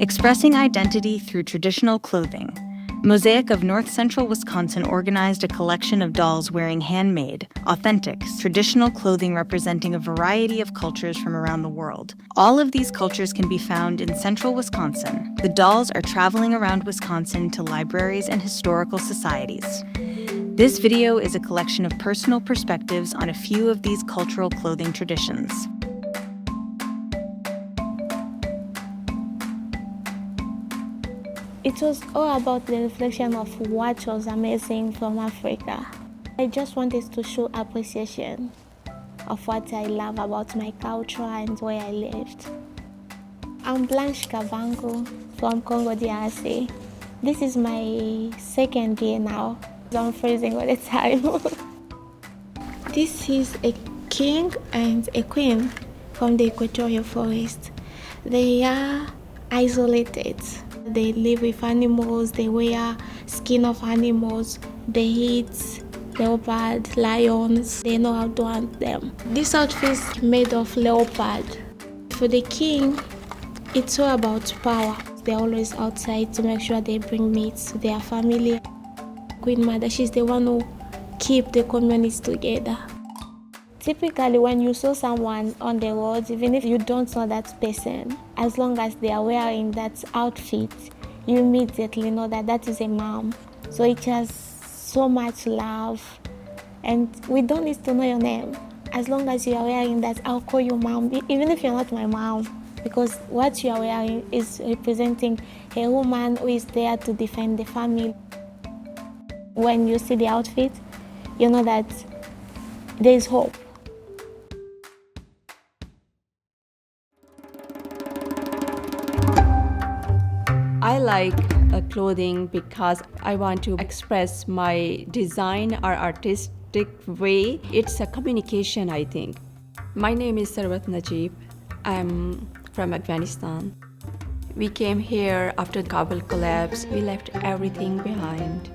Expressing identity through traditional clothing, Mosaic of North Central Wisconsin organized a collection of dolls wearing handmade, authentic, traditional clothing representing a variety of cultures from around the world. All of these cultures can be found in central Wisconsin. The dolls are traveling around Wisconsin to libraries and historical societies. This video is a collection of personal perspectives on a few of these cultural clothing traditions. It was all about the reflection of what was amazing from Africa. I just wanted to show appreciation of what I love about my culture and where I lived. I'm Blanche Kavango from Congo DRC. This is my second year now. I'm freezing all the time. This is a king and a queen from the equatorial forest. They are isolated. They live with animals, they wear skin of animals, they eat leopard, lions, they know how to hunt them. This outfit is made of leopard. For the king, it's all about power. They're always outside to make sure they bring meat to their family. Queen Mother, she's the one who keeps the communities together. Typically, when you saw someone on the road, even if you don't know that person, as long as they are wearing that outfit, you immediately know that that is a mom. So it has so much love, and we don't need to know your name. As long as you are wearing that, I'll call you mom, even if you're not my mom, because what you are wearing is representing a woman who is there to defend the family. When you see the outfit, you know that there is hope. I like clothing because I want to express my design or artistic way. It's a communication, I think. My name is Sarwat Najib. I'm from Afghanistan. We came here after Kabul collapse. We left everything behind.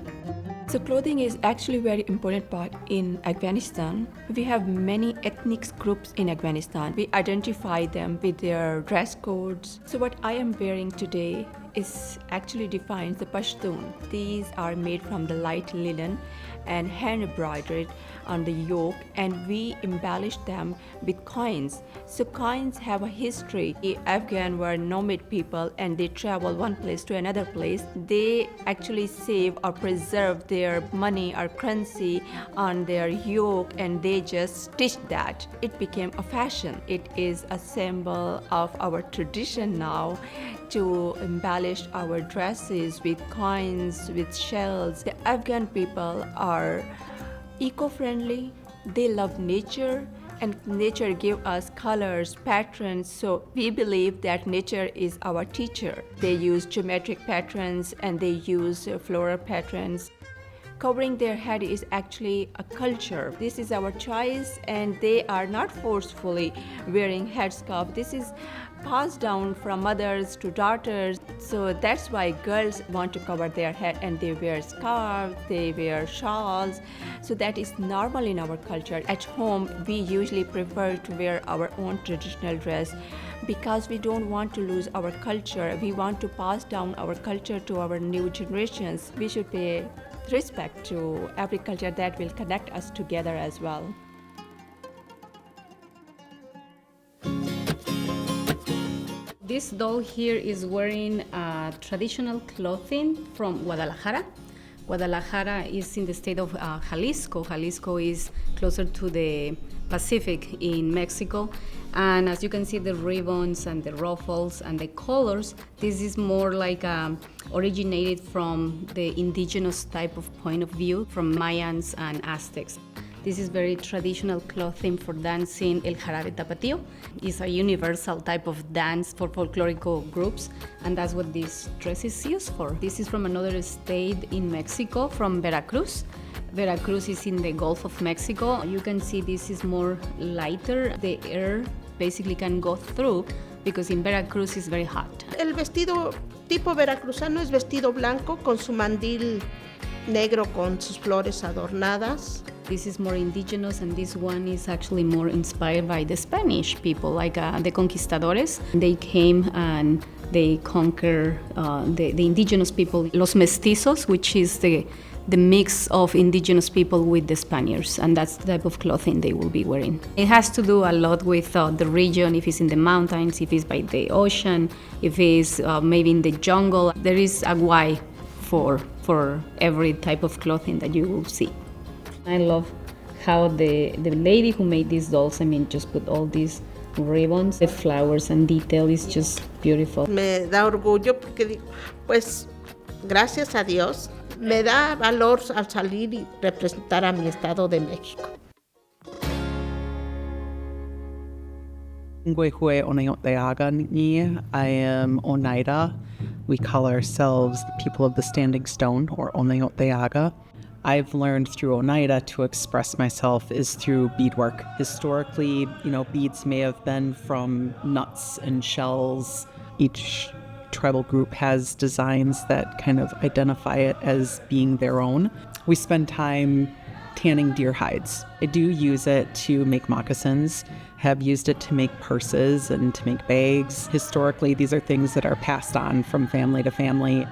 So clothing is actually a very important part in Afghanistan. We have many ethnic groups in Afghanistan. We identify them with their dress codes. So what I am wearing today is actually defines the Pashtun. These are made from the light linen and hand embroidered on the yoke, and we embellished them with coins. So coins have a history. The Afghan were nomad people and they travel one place to another place. They actually save or preserve their money or currency on their yoke, and they just stitch that. It became a fashion. It is a symbol of our tradition now to embellish our dresses with coins, with shells. The Afghan people are eco-friendly. They love nature, and nature gives us colors, patterns. So we believe that nature is our teacher. They use geometric patterns and they use floral patterns. Covering their head is actually a culture. This is our choice, and they are not forcefully wearing headscarf. This is passed down from mothers to daughters. So that's why girls want to cover their head and they wear scarves, they wear shawls. So that is normal in our culture. At home, we usually prefer to wear our own traditional dress because we don't want to lose our culture. We want to pass down our culture to our new generations. We should pay respect to every culture that will connect us together as well. This doll here is wearing traditional clothing from Guadalajara. Guadalajara is in the state of Jalisco. Jalisco is closer to the Pacific in Mexico. And as you can see, the ribbons and the ruffles and the colors, this is more like originated from the indigenous type of point of view from Mayans and Aztecs. This is very traditional clothing for dancing El Jarabe Tapatio. It's a universal type of dance for folkloric groups, and that's what this dress is used for. This is from another state in Mexico, from Veracruz. Veracruz is in the Gulf of Mexico. You can see this is more lighter. The air basically can go through because in Veracruz it's very hot. El vestido tipo veracruzano es vestido blanco con su mandil negro con sus flores adornadas. This is more indigenous, and this one is actually more inspired by the Spanish people, like the conquistadores. They came and they conquer the indigenous people, los mestizos, which is the mix of indigenous people with the Spaniards, and that's the type of clothing they will be wearing. It has to do a lot with the region, if it's in the mountains, if it's by the ocean, if it's maybe in the jungle. There is a why for every type of clothing that you will see. I love how the lady who made these dolls, just put all these ribbons, the flowers and detail is just beautiful. Me da orgullo porque digo, pues gracias a Dios, me da valor al salir y representar a mi estado de México. I am Oneida. We call ourselves the people of the standing stone, or Oneoteaga. I've learned through Oneida to express myself is through beadwork. Historically, beads may have been from nuts and shells. Each tribal group has designs that kind of identify it as being their own. We spend time tanning deer hides. I do use it to make moccasins, have used it to make purses and to make bags. Historically, these are things that are passed on from family to family.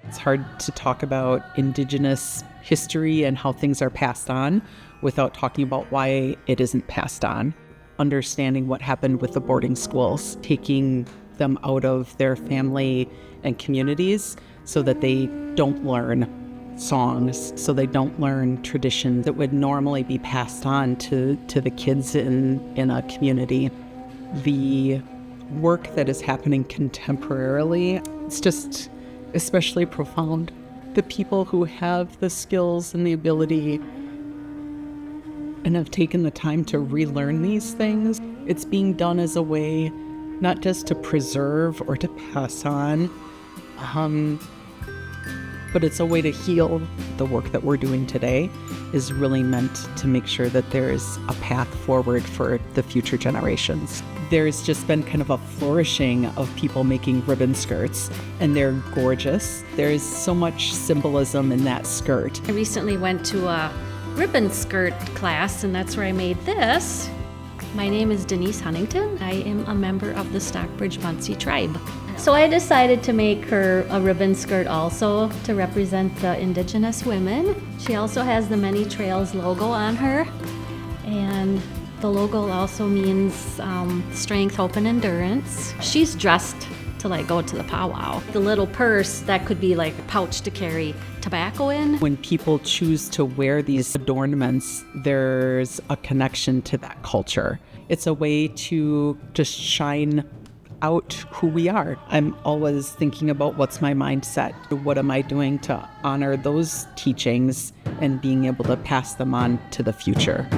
It's hard to talk about Indigenous history and how things are passed on without talking about why it isn't passed on. Understanding what happened with the boarding schools, taking them out of their family and communities so that they don't learn songs, so they don't learn traditions that would normally be passed on to the kids in a community. The work that is happening contemporarily, it's just especially profound. The people who have the skills and the ability and have taken the time to relearn these things, it's being done as a way not just to preserve or to pass on, but it's a way to heal. The work that we're doing today is really meant to make sure that there's a path forward for the future generations. There's just been kind of a flourishing of people making ribbon skirts, and they're gorgeous. There's so much symbolism in that skirt. I recently went to a ribbon skirt class, and that's where I made this. My name is Denise Huntington. I am a member of the Stockbridge Munsee tribe. So I decided to make her a ribbon skirt also to represent the Indigenous women. She also has the Many Trails logo on her, and the logo also means strength, hope, and endurance. She's dressed to go to the powwow. The little purse, that could be like a pouch to carry tobacco in. When people choose to wear these adornments, there's a connection to that culture. It's a way to just shine out who we are. I'm always thinking about what's my mindset. What am I doing to honor those teachings and being able to pass them on to the future?